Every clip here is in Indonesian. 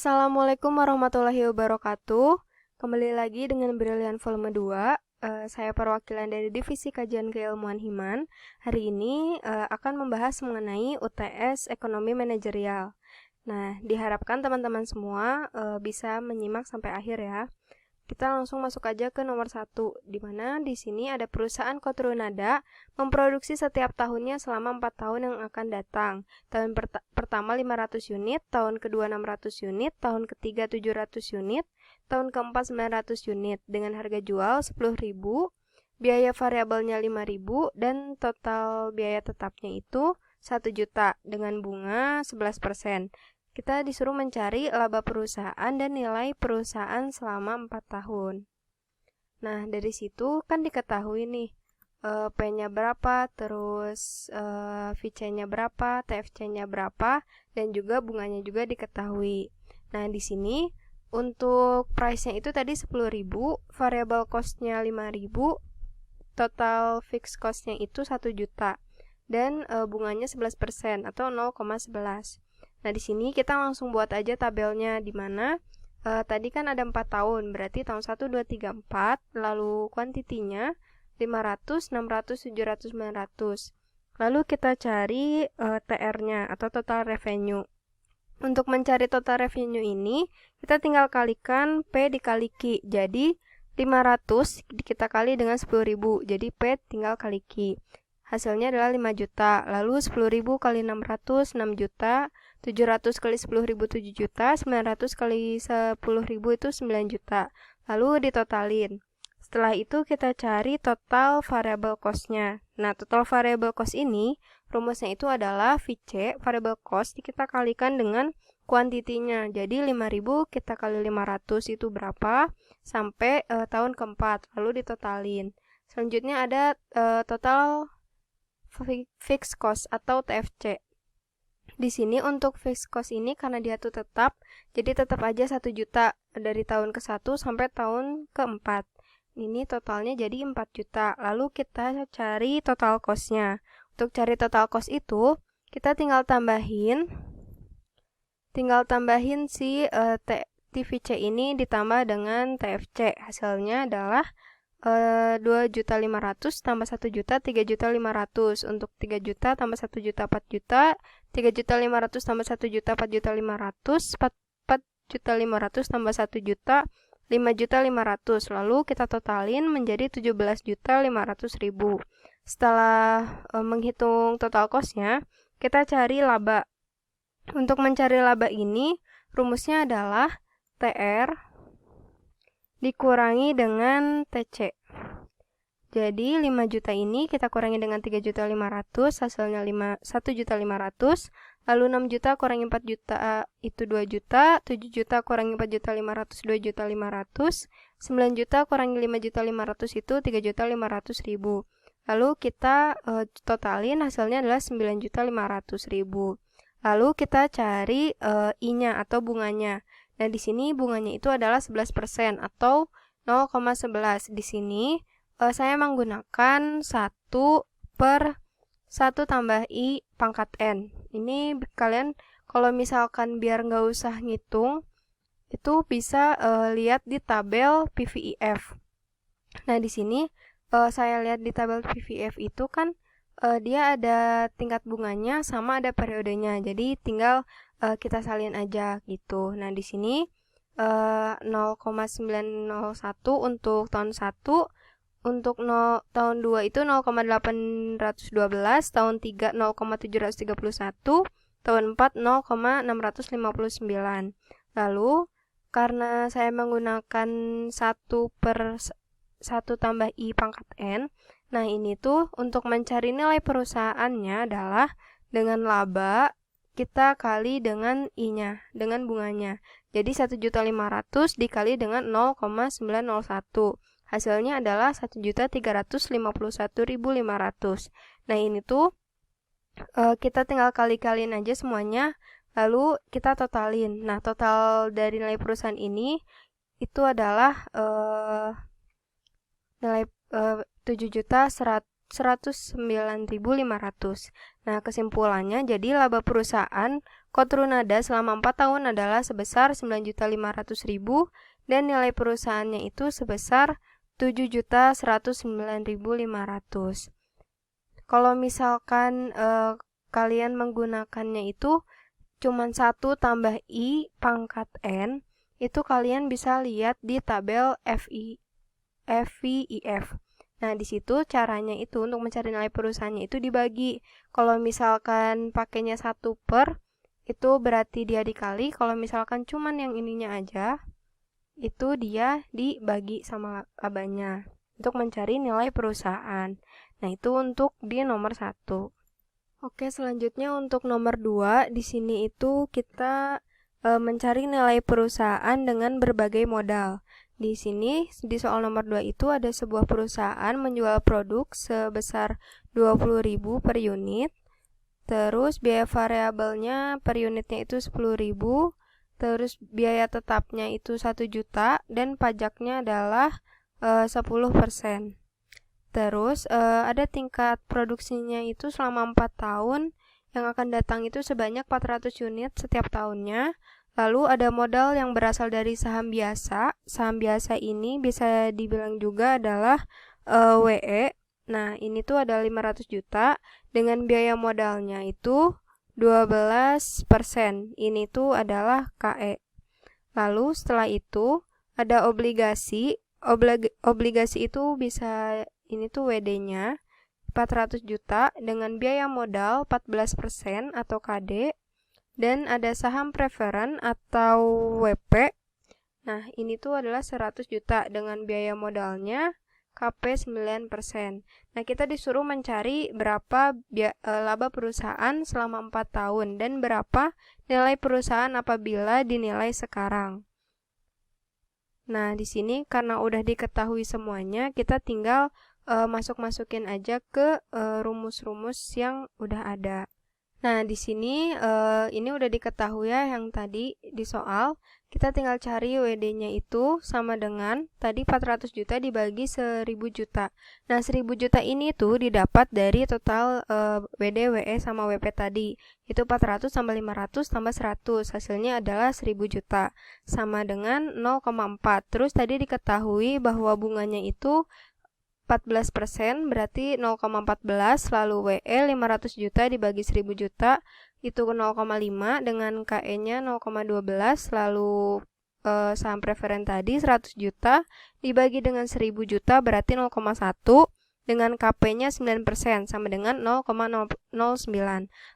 Assalamualaikum warahmatullahi wabarakatuh. Kembali lagi dengan Brilian Volume 2. Saya perwakilan dari Divisi Kajian Keilmuan Himan. Hari ini akan membahas mengenai UTS Ekonomi Manajerial. Nah, diharapkan teman-teman semua bisa menyimak sampai akhir ya. Kita langsung masuk aja ke nomor 1, di mana di sini ada perusahaan Kotrunada memproduksi setiap tahunnya selama 4 tahun yang akan datang. Tahun pertama 500 unit, tahun kedua 600 unit, tahun ketiga 700 unit, tahun keempat 900 unit dengan harga jual 10.000, biaya variabelnya 5.000 dan total biaya tetapnya itu 1 juta dengan bunga 11%. Kita disuruh mencari laba perusahaan dan nilai perusahaan selama 4 tahun. Nah, dari situ kan diketahui nih, P-nya berapa, terus VC-nya berapa, TFC-nya berapa, dan juga bunganya juga diketahui. Nah, di sini untuk price-nya itu tadi 10.000, variable cost-nya 5.000, total fixed cost-nya itu 1 juta, dan bunganya 11% atau 0,11. Nah, di sini kita langsung buat aja tabelnya, di mana tadi kan ada 4 tahun, berarti tahun 1, 2, 3, 4, lalu kuantitinya 500, 600, 700, 900. Lalu kita cari TR-nya atau total revenue. Untuk mencari total revenue ini, kita tinggal kalikan P dikali Q. Jadi 500 kita kali dengan 10.000, jadi P tinggal kali Q. Hasilnya adalah 5 juta, lalu 10.000 kali 600, 6 juta, 700 kali 10.000, 7 juta, 900 kali 10.000 itu 9 juta, lalu ditotalin. Setelah itu kita cari total variable cost-nya. Nah, total variable cost ini, rumusnya itu adalah VC, variable cost, kita kalikan dengan kuantitinya. Jadi 5.000 kita kali 500 itu berapa, sampai tahun keempat, lalu ditotalin. Selanjutnya ada total fixed cost atau TFC. Di sini untuk fixed cost ini karena dia tuh tetap, jadi tetap aja 1 juta dari tahun ke-1 sampai tahun ke-4. Ini totalnya jadi 4 juta. Lalu kita cari total cost-nya. Untuk cari total cost itu, kita tinggal tambahin si TVC ini ditambah dengan TFC. Hasilnya adalah 2.500.000 tambah 1 juta 3.500.000. Untuk 3 juta tambah 1 juta 4 juta, 3.500.000 tambah 1 juta 4.500.000, 4.500.000 tambah 1 juta 5.500.000. Lalu kita totalin menjadi 17.500.000. Setelah menghitung total cost-nya, kita cari laba. Untuk mencari laba ini, rumusnya adalah TR dikurangi dengan TC. Jadi 5 juta ini kita kurangi dengan 3.500.000, hasilnya 1.500.000. Lalu 6 juta kurangi 4 juta itu 2 juta, 7 juta kurangi 4.500.000, 2.500.000, 9 juta kurangi 5.500.000 itu 3.500.000. Lalu kita totalin hasilnya adalah 9.500.000. Lalu kita cari I-nya atau bunganya. Nah, di sini bunganya itu adalah 11% atau 0,11. Di sini saya menggunakan 1 per 1 tambah I pangkat N. Ini kalian kalau misalkan biar nggak usah ngitung, itu bisa lihat di tabel PVIF. Nah, di sini saya lihat di tabel PVIF itu kan dia ada tingkat bunganya sama ada periodenya. Jadi tinggal kita salin aja gitu. Nah, di sini 0,901 untuk tahun 1, untuk tahun 2 itu 0,812, tahun 3 0,731, tahun 4 0,659. Lalu karena saya menggunakan 1 per 1 tambah I pangkat N, nah ini tuh untuk mencari nilai perusahaannya adalah dengan laba kita kali dengan I-nya, dengan bunganya. Jadi 1.500.000 dikali dengan 0,901. Hasilnya adalah 1.351.500. Nah, ini tuh kita tinggal kali-kaliin aja semuanya, lalu kita totalin. Nah, total dari nilai perusahaan ini itu adalah nilai 7.109.500. Nah, kesimpulannya jadi laba perusahaan Kotrunada selama 4 tahun adalah sebesar 9.500.000 dan nilai perusahaannya itu sebesar 7.109.500. Kalau misalkan kalian menggunakannya itu cuman 1 tambah I pangkat N, itu kalian bisa lihat di tabel FVIF. Nah, di situ caranya itu untuk mencari nilai perusahaannya itu dibagi. Kalau misalkan pakainya 1 per, itu berarti dia dikali. Kalau misalkan cuman yang ininya aja, itu dia dibagi sama labanya untuk mencari nilai perusahaan. Nah, itu untuk di nomor 1. Oke, selanjutnya untuk nomor 2, di sini itu kita mencari nilai perusahaan dengan berbagai modal. Di sini, di soal nomor 2 itu ada sebuah perusahaan menjual produk sebesar 20.000 per unit. Terus biaya variabelnya per unitnya itu 10.000. Terus biaya tetapnya itu 1 juta dan pajaknya adalah 10%. Terus ada tingkat produksinya itu selama 4 tahun yang akan datang itu sebanyak 400 unit setiap tahunnya. Lalu ada modal yang berasal dari saham biasa. Saham biasa ini bisa dibilang juga adalah WE. Nah, ini tuh ada 500 juta dengan biaya modalnya itu 12%. Ini tuh adalah KE. Lalu setelah itu ada obligasi. Obligasi itu bisa, ini tuh WD-nya 400 juta dengan biaya modal 14% atau KD. Dan ada saham preferen atau WP. Nah, ini tuh adalah 100 juta dengan biaya modalnya KP 9%. Nah, kita disuruh mencari berapa laba perusahaan selama 4 tahun dan berapa nilai perusahaan apabila dinilai sekarang. Nah, di sini karena udah diketahui semuanya, kita tinggal masukin aja ke rumus-rumus yang udah ada. Nah, di sini ini udah diketahui ya yang tadi di soal. Kita tinggal cari WD-nya itu sama dengan tadi 400 juta dibagi 1.000 juta. Nah, 1.000 juta ini tuh didapat dari total WD, WE, sama WP tadi. Itu 400 tambah 500 tambah 100. Hasilnya adalah 1.000 juta. Sama dengan 0,4. Terus tadi diketahui bahwa bunganya itu 14%, berarti 0,14, lalu WE 500 juta dibagi 1.000 juta itu 0,5 dengan KE-nya 0,12, lalu saham preferen tadi 100 juta dibagi dengan 1.000 juta berarti 0,1 dengan KP-nya 9% sama dengan 0,09.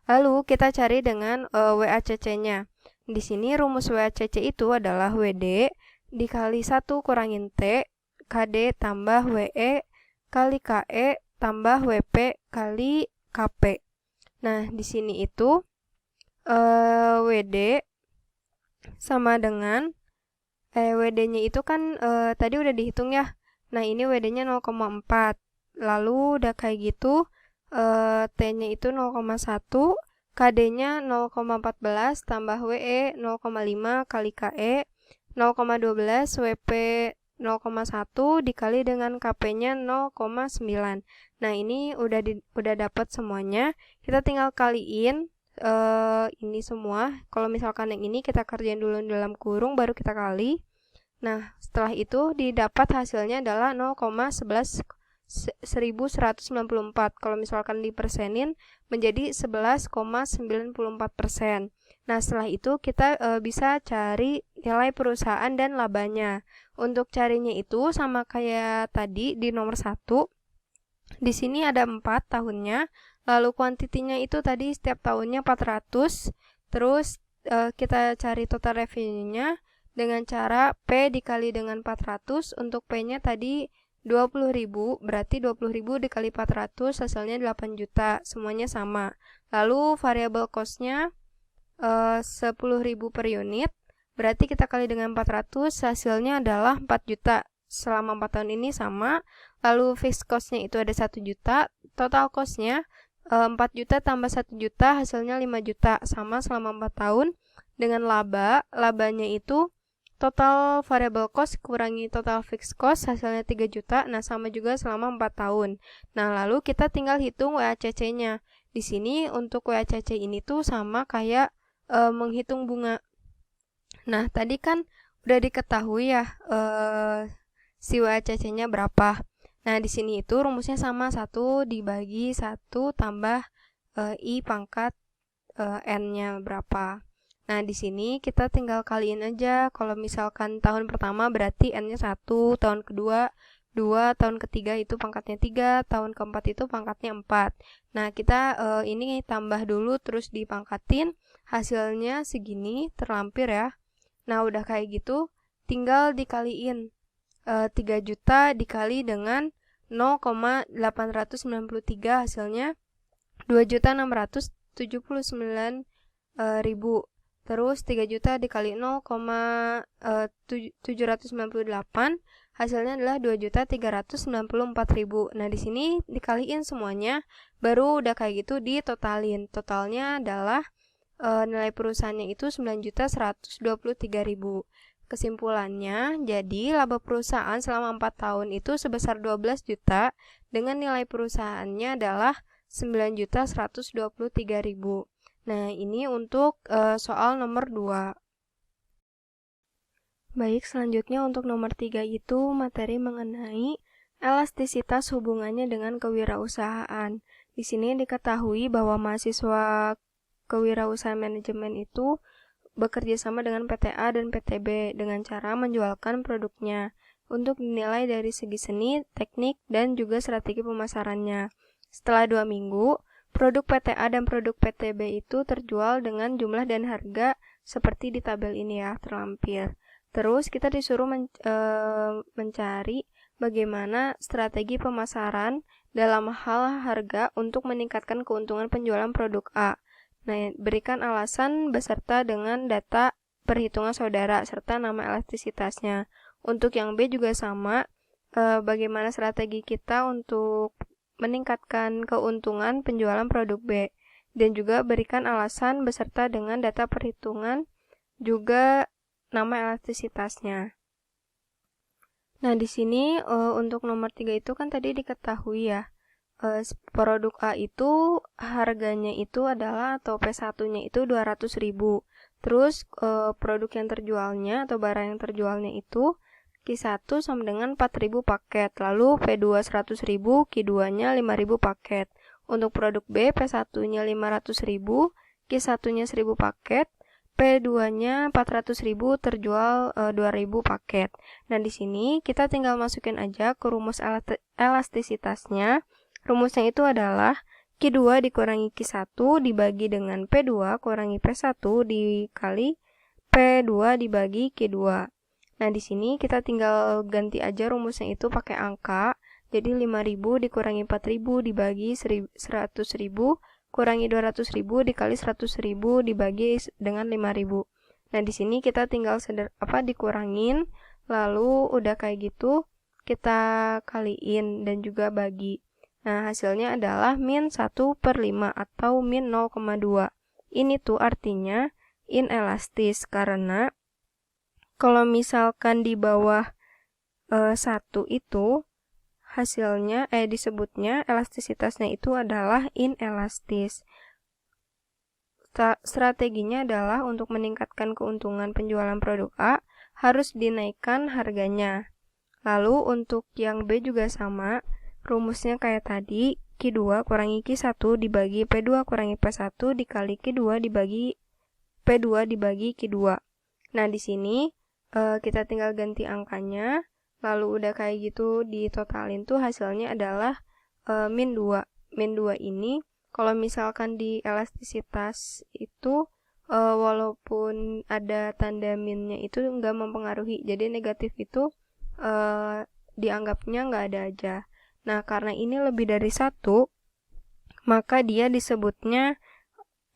Lalu kita cari dengan WACC-nya. Di sini rumus WACC itu adalah WD dikali 1 kurangin T KD tambah WE kali KE tambah WP kali KP. Nah, di sini itu WD sama dengan WD-nya itu kan tadi udah dihitung ya. Nah, ini WD-nya 0,4. Lalu udah kayak gitu T-nya itu 0,1, KD-nya 0,14 tambah WE 0,5 kali KE 0,12, WP 0,1 dikali dengan KP-nya 0,9. Nah, ini udah dapat semuanya. Kita tinggal kaliin ini semua. Kalau misalkan yang ini kita kerjain dulu dalam kurung baru kita kali. Nah, setelah itu didapat hasilnya adalah 0,1194. Kalau misalkan dipersenin menjadi 11,94%. Nah, setelah itu kita bisa cari nilai perusahaan dan labanya. Untuk carinya itu sama kayak tadi di nomor 1. Di sini ada 4 tahunnya. Lalu kuantitinya itu tadi setiap tahunnya 400. Terus kita cari total revenue-nya dengan cara P dikali dengan 400. Untuk P-nya tadi 20.000, berarti 20.000 dikali 400 hasilnya 8 juta. Semuanya sama. Lalu variable cost-nya 10.000 per unit, berarti kita kali dengan 400 hasilnya adalah 4 juta selama 4 tahun ini sama. Lalu fixed cost-nya itu ada 1 juta, total cost-nya 4 juta tambah 1 juta hasilnya 5 juta sama selama 4 tahun. Dengan labanya itu total variable cost kurangi total fixed cost hasilnya 3 juta. Nah, sama juga selama 4 tahun. Nah, lalu kita tinggal hitung WACC-nya. Di sini untuk WACC ini tuh sama kayak menghitung bunga. Nah, tadi kan udah diketahui ya si WACC-nya berapa. Nah, di sini itu rumusnya sama, 1 dibagi 1 tambah I pangkat N-nya berapa. Nah, di sini kita tinggal kaliin aja. Kalau misalkan tahun pertama berarti N-nya 1, tahun kedua 2, tahun ketiga itu pangkatnya 3, tahun keempat itu pangkatnya 4. Nah, kita ini tambah dulu terus dipangkatin, hasilnya segini terlampir ya. Nah, udah kayak gitu, tinggal dikaliin 3 juta dikali dengan 0,893, hasilnya 2.679.000. Terus 3 juta dikali 0,798, hasilnya adalah 2.394.000. Nah, di sini dikaliin semuanya, baru udah kayak gitu ditotalin. Totalnya adalah nilai perusahaannya itu 9.123.000. Kesimpulannya, jadi laba perusahaan selama 4 tahun itu sebesar 12 juta dengan nilai perusahaannya adalah 9.123.000. Nah, ini untuk soal nomor 2. Baik, selanjutnya untuk nomor 3 itu materi mengenai elastisitas hubungannya dengan kewirausahaan. Di sini diketahui bahwa mahasiswa kewirausahaan manajemen itu bekerja sama dengan PTA dan PTB dengan cara menjualkan produknya untuk dinilai dari segi seni, teknik, dan juga strategi pemasarannya. Setelah 2 minggu, produk PTA dan produk PTB itu terjual dengan jumlah dan harga seperti di tabel ini ya, terlampir. Terus kita disuruh mencari bagaimana strategi pemasaran dalam hal harga untuk meningkatkan keuntungan penjualan produk A. Nah, berikan alasan beserta dengan data perhitungan saudara serta nama elastisitasnya. Untuk yang B juga sama, bagaimana strategi kita untuk meningkatkan keuntungan penjualan produk B, dan juga berikan alasan beserta dengan data perhitungan juga nama elastisitasnya. Nah, di sini untuk nomor 3 itu kan tadi diketahui ya, produk A itu harganya itu adalah atau P1-nya itu 200.000. Terus produk yang terjualnya atau barang yang terjualnya itu Q1 sama dengan 4.000 paket, lalu P2 100.000, Q2-nya 5.000 paket. Untuk produk B, P1-nya 500.000, Q1-nya 1.000 paket, P2-nya 400.000, terjual 2.000 paket. Nah, di sini kita tinggal masukin aja ke rumus elastisitasnya. Rumusnya itu adalah Q2 dikurangi Q1 dibagi dengan P2 kurangi P1 dikali P2 dibagi Q2. Nah, di sini kita tinggal ganti aja rumusnya itu pakai angka. Jadi 5.000 dikurangi 4.000 dibagi 100.000 kurangi 200.000 dikali 100.000 dibagi dengan 5.000. Nah, di sini kita tinggal dikurangin, lalu udah kayak gitu kita kaliin dan juga bagi. Nah, hasilnya adalah min 1/5 atau min 0,2. Ini tuh artinya inelastis karena kalau misalkan di bawah 1 itu hasilnya disebutnya elastisitasnya itu adalah inelastis. Strateginya adalah untuk meningkatkan keuntungan penjualan produk A harus dinaikkan harganya. Lalu untuk yang B juga sama, rumusnya kayak tadi, Q2 kurangi Q1 dibagi P2 kurangi P1 dikali Q2 dibagi P2 dibagi Q2. Nah, di sini kita tinggal ganti angkanya, lalu udah kayak gitu ditotalin tuh hasilnya adalah min 2. Min 2 ini kalau misalkan di elastisitas itu walaupun ada tanda minnya itu nggak mempengaruhi, jadi negatif itu dianggapnya nggak ada aja. Nah, karena ini lebih dari 1, maka dia disebutnya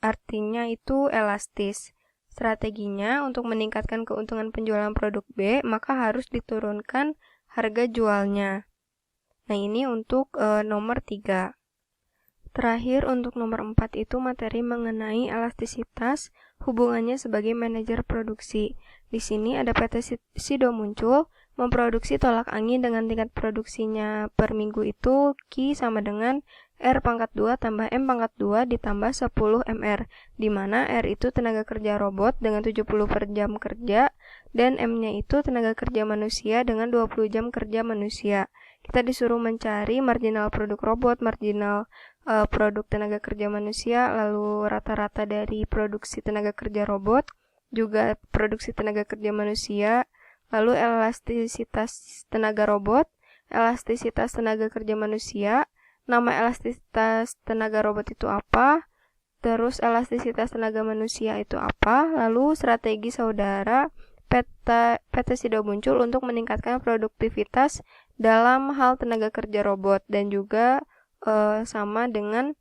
artinya itu elastis. Strateginya untuk meningkatkan keuntungan penjualan produk B, maka harus diturunkan harga jualnya. Nah, ini untuk nomor 3. Terakhir untuk nomor 4 itu materi mengenai elastisitas hubungannya sebagai manajer produksi. Di sini ada PT Sido muncul memproduksi tolak angin dengan tingkat produksinya per minggu itu Q sama dengan R pangkat 2 tambah M pangkat 2 ditambah 10 MR, di mana R itu tenaga kerja robot dengan 70 per jam kerja, dan M-nya itu tenaga kerja manusia dengan 20 jam kerja manusia. Kita disuruh mencari marginal produk robot, marginal produk tenaga kerja manusia, lalu rata-rata dari produksi tenaga kerja robot, juga produksi tenaga kerja manusia, lalu elastisitas tenaga robot, elastisitas tenaga kerja manusia, nama elastisitas tenaga robot itu apa, terus elastisitas tenaga manusia itu apa, lalu strategi saudara PT Sido muncul untuk meningkatkan produktivitas dalam hal tenaga kerja robot, dan juga sama dengan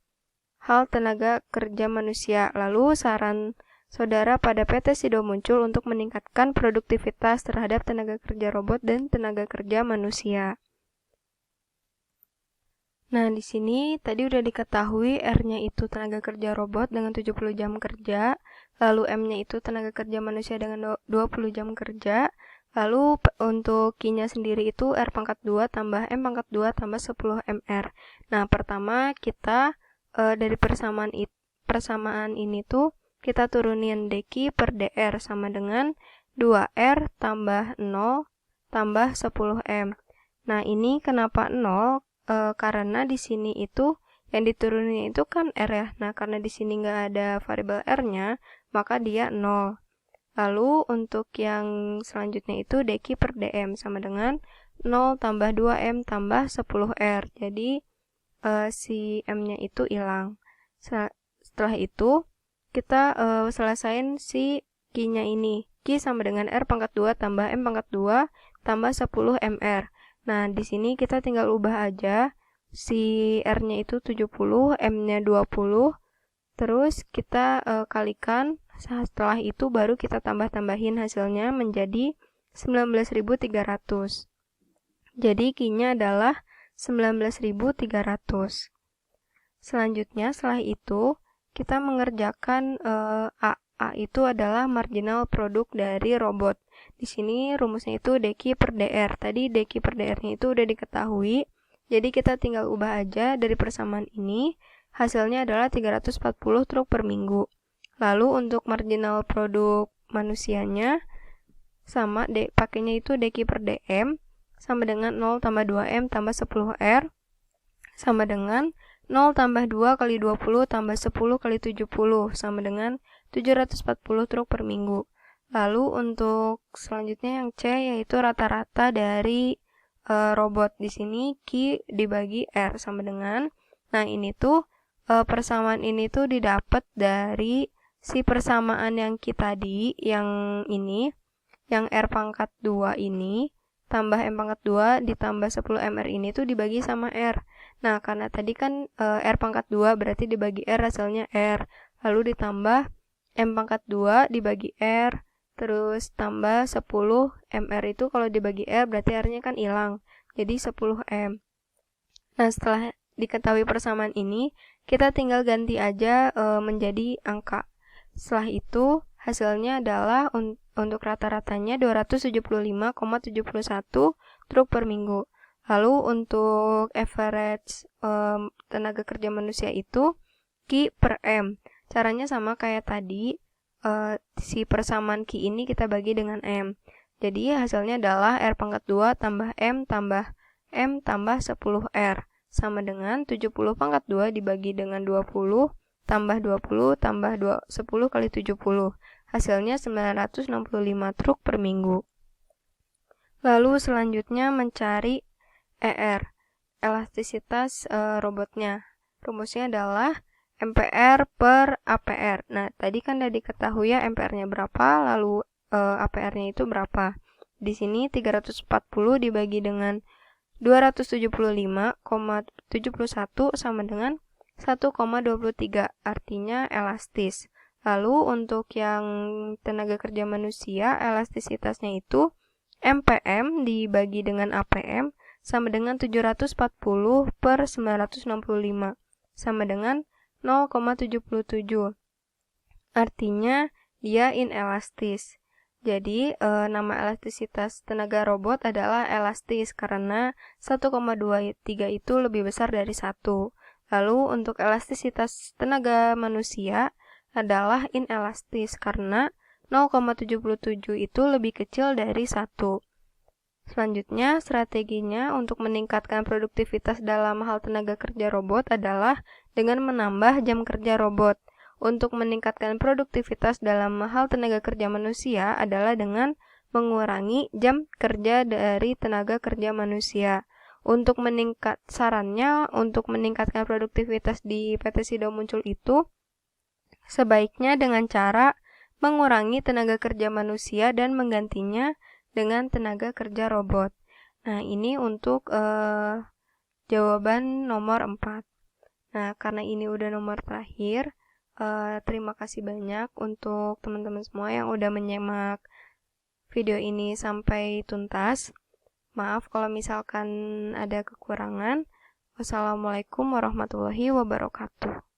hal tenaga kerja manusia. Lalu saran saudara pada PT Sido muncul untuk meningkatkan produktivitas terhadap tenaga kerja robot dan tenaga kerja manusia. Nah, di sini tadi udah diketahui R-nya itu tenaga kerja robot dengan 70 jam kerja, lalu M-nya itu tenaga kerja manusia dengan 20 jam kerja, lalu untuk Q-nya sendiri itu R pangkat 2 tambah M pangkat 2 tambah 10 MR. Nah, pertama kita dari persamaan ini tuh kita turunin dQ per dR sama dengan 2R tambah 0 tambah 10M. Nah, ini kenapa 0? Karena di sini itu yang diturunin itu kan R ya. Nah, karena di sini nggak ada variabel R-nya, maka dia 0. Lalu untuk yang selanjutnya itu dQ per dM sama dengan 0 tambah 2M tambah 10R. Jadi si M-nya itu hilang. Setelah itu kita selesain si Q-nya ini. Q sama dengan R pangkat 2 tambah M pangkat 2 tambah 10 MR. Nah, di sini kita tinggal ubah aja si R-nya itu 70, M-nya 20. Terus kita kalikan, setelah itu baru kita tambah-tambahin hasilnya menjadi 19.300. Jadi Q-nya adalah 19.300. Selanjutnya, setelah itu kita mengerjakan A. A itu adalah marginal produk dari robot. Di sini rumusnya itu dQ per dR. Tadi dQ per dR-nya itu udah diketahui. Jadi kita tinggal ubah aja dari persamaan ini. Hasilnya adalah 340 truk per minggu. Lalu untuk marginal produk manusianya sama pakainya itu dQ per dM sama dengan 0 tambah 2M tambah 10R sama dengan 0 tambah 2 kali 20 tambah 10 kali 70 sama dengan 740 truk per minggu. Lalu untuk selanjutnya yang C yaitu rata-rata dari robot. Di sini Q dibagi R sama dengan, nah ini tuh persamaan ini tuh didapat dari si persamaan yang Q tadi, yang ini, yang R pangkat 2 ini tambah M pangkat 2 ditambah 10 MR ini tuh dibagi sama R. Nah, karena tadi kan R pangkat 2 berarti dibagi R hasilnya R. Lalu ditambah M pangkat 2 dibagi R, terus tambah 10 MR itu kalau dibagi R berarti R-nya kan hilang. Jadi 10M. Nah, setelah diketahui persamaan ini, kita tinggal ganti aja menjadi angka. Setelah itu, hasilnya adalah untuk rata-ratanya 275,71 truk per minggu. Lalu untuk average tenaga kerja manusia itu Q per M. Caranya sama kayak tadi, si persamaan Q ini kita bagi dengan M. Jadi hasilnya adalah R pangkat 2 tambah M tambah M tambah 10R sama dengan 70 pangkat 2 dibagi dengan 20 tambah 20 tambah 10 kali 70. Hasilnya 965 truk per minggu. Lalu selanjutnya mencari ER, elastisitas robotnya. Rumusnya adalah MPR per APR. Nah, tadi kan udah diketahui ya MPR-nya berapa, lalu APR-nya itu berapa. Di sini 340 dibagi dengan 275,71 sama dengan 1,23, artinya elastis. Lalu untuk yang tenaga kerja manusia, elastisitasnya itu MPM dibagi dengan APM sama dengan 740 per 965 sama dengan 0,77. Artinya dia inelastis. Jadi nama elastisitas tenaga robot adalah elastis karena 1,23 itu lebih besar dari 1. Lalu untuk elastisitas tenaga manusia adalah inelastis karena 0,77 itu lebih kecil dari 1. Selanjutnya, strateginya untuk meningkatkan produktivitas dalam hal tenaga kerja robot adalah dengan menambah jam kerja robot. Untuk meningkatkan produktivitas dalam hal tenaga kerja manusia adalah dengan mengurangi jam kerja dari tenaga kerja manusia. Untuk sarannya untuk meningkatkan produktivitas di PT Sido Muncul itu sebaiknya dengan cara mengurangi tenaga kerja manusia dan menggantinya dengan tenaga kerja robot. Nah, ini untuk jawaban nomor 4. Nah, karena ini udah nomor terakhir, terima kasih banyak untuk teman-teman semua yang udah menyimak video ini sampai tuntas. Maaf kalau misalkan ada kekurangan. Wassalamualaikum warahmatullahi wabarakatuh.